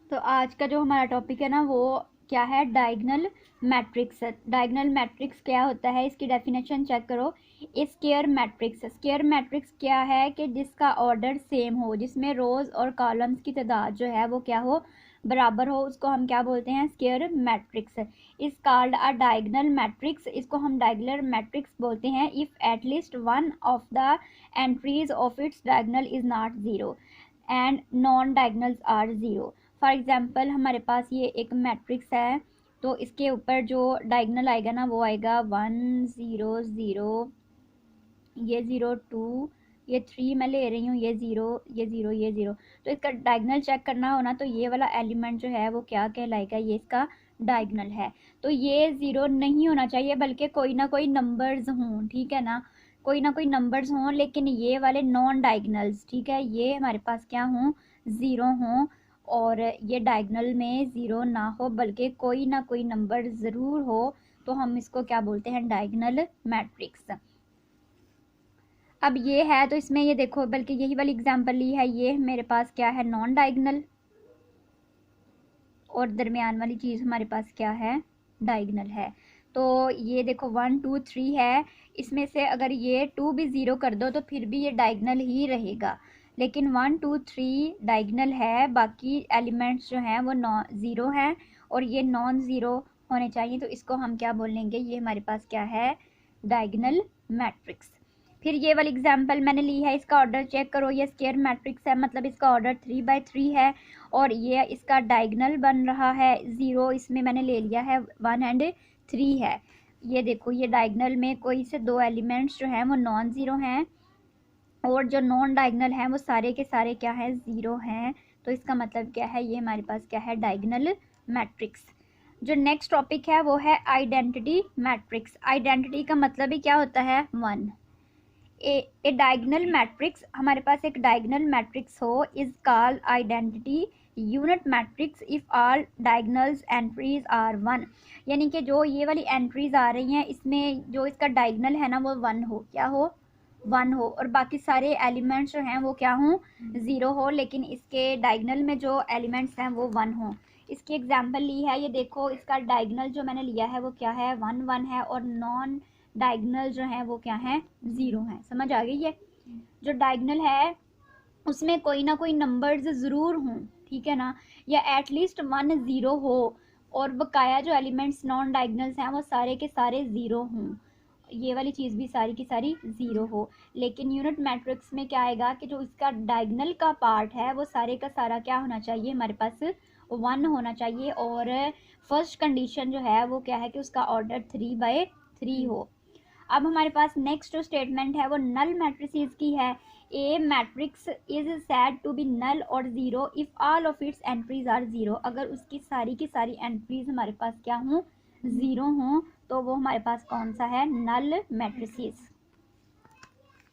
तो आज का जो हमारा टॉपिक है ना वो क्या है, डायगोनल मैट्रिक्स। डायगोनल मैट्रिक्स क्या होता है, इसकी डेफिनेशन चेक करो। स्क्वायर मैट्रिक्स, स्क्वायर मैट्रिक्स क्या है कि जिसका ऑर्डर सेम हो, जिसमें रोज और कॉलम्स की तादाद जो है वो क्या हो, बराबर हो, उसको हम क्या बोलते हैं, square matrix. Is called a diagonal matrix, इसको हम डायगोनल मैट्रिक्स बोलते हैं if at least one of the entries of its diagonal is not zero and non diagonals are zero. For example हमारे पास ये एक मैट्रिक्स है, तो इसके ऊपर जो डायगोनल आएगा ना वो आएगा 1 0 0, ये 0 2, ये 3 मैं ले रही हूँ, ये 0 ये 0 ये 0। तो इसका डायगोनल चेक करना हो ना तो ये वाला एलिमेंट जो है वो क्या कहलाएगा, ये इसका डायगोनल है। तो ये 0 नहीं होना चाहिए बल्कि कोई ना कोई नंबर्स हों, ठीक है ना, कोई ना कोई नंबर्स हों, लेकिन ये वाले नॉन डायगोनल्स, ठीक है, ये हमारे पास क्या हों, 0 हों। और ये डायगोनल में 0 ना हो बल्कि कोई ना कोई नंबर ज़रूर हो, तो हम इसको क्या बोलते हैं, डायगोनल मैट्रिक्स। अब ये है तो इसमें ये देखो, बल्कि यही वाली एग्जांपल ली है, ये मेरे पास क्या है, नॉन डायगोनल, और दरमियान वाली चीज़ हमारे पास क्या है, डायगोनल है। तो ये देखो 1 2 3 है, इसमें से अगर ये 2 भी 0 कर दो तो फिर भी ये डायगोनल ही रहेगा, लेकिन 1 2 3 डायगोनल है, बाकी एलिमेंट्स जो हैं वो ज़ीरो हैं और ये नॉन ज़ीरो होने चाहिए, तो इसको हम क्या बोलेंगे, ये हमारे पास क्या है, डायगोनल मैट्रिक्स। फिर ये वाली एग्जांपल मैंने ली है, इसका ऑर्डर चेक करो, ये स्क्वायर मैट्रिक्स है, मतलब इसका ऑर्डर 3 by 3 है और ये इसका डायगोनल बन रहा है 0, इसमें मैंने ले लिया है 1 and 3 है। ये देखो ये डायगोनल में कोई से दो एलिमेंट्स जो हैं वो नॉन ज़ीरो हैं और जो नॉन डायगोनल हैं वो सारे के सारे क्या हैं, 0 हैं। तो इसका मतलब क्या है, ये हमारे पास क्या है, डायगोनल मैट्रिक्स। जो नेक्स्ट टॉपिक है वो है आइडेंटिटी मैट्रिक्स। आइडेंटिटी का मतलब ही क्या होता है, 1। ए डायगोनल मैट्रिक्स, हमारे पास एक डायगोनल मैट्रिक्स हो, is called identity unit matrix if all diagonals entries are 1। यानी कि जो ये वाली एंट्रीज आ रही हैं इसमें जो इसका डायगोनल है ना वो 1 हो, क्या हो, 1 हो, और बाकी सारे एलिमेंट्स जो हैं वो क्या हों, 0 हो, लेकिन इसके डायगोनल में जो एलिमेंट्स हैं वो 1 हो। इसकी एग्जांपल ली है, ये देखो इसका डायगोनल जो मैंने लिया है वो क्या है, 1 1 है, और नॉन डायगोनल जो है वो क्या है, 0 है। समझ आ गई है, जो डायगोनल है उसमें कोई ना कोई नंबर्स ज़रूर हों, ठीक है ना, या एटलीस्ट 1 0 हो, और बकाया जो एलिमेंट्स नॉन डायगोनल्स हैं वो सारे के सारे 0 हों, ये वाली चीज़ भी सारी की सारी 0 हो। लेकिन यूनिट मैट्रिक्स में क्या आएगा कि जो इसका डायगोनल का पार्ट है वो सारे का सारा क्या होना चाहिए, हमारे पास 1 होना चाहिए, और फर्स्ट कंडीशन जो है वो क्या है कि उसका ऑर्डर 3 by 3 हो। अब हमारे पास नेक्स्ट जो स्टेटमेंट है वो नल मैट्रिसेस की है। A matrix is said to be null और 0 if all of its entries are 0। अगर उसकी सारी की सारी एंट्रीज हमारे पास क्या हों, 0 हों, तो वो हमारे पास कौन सा है, नल मैट्रिसेस।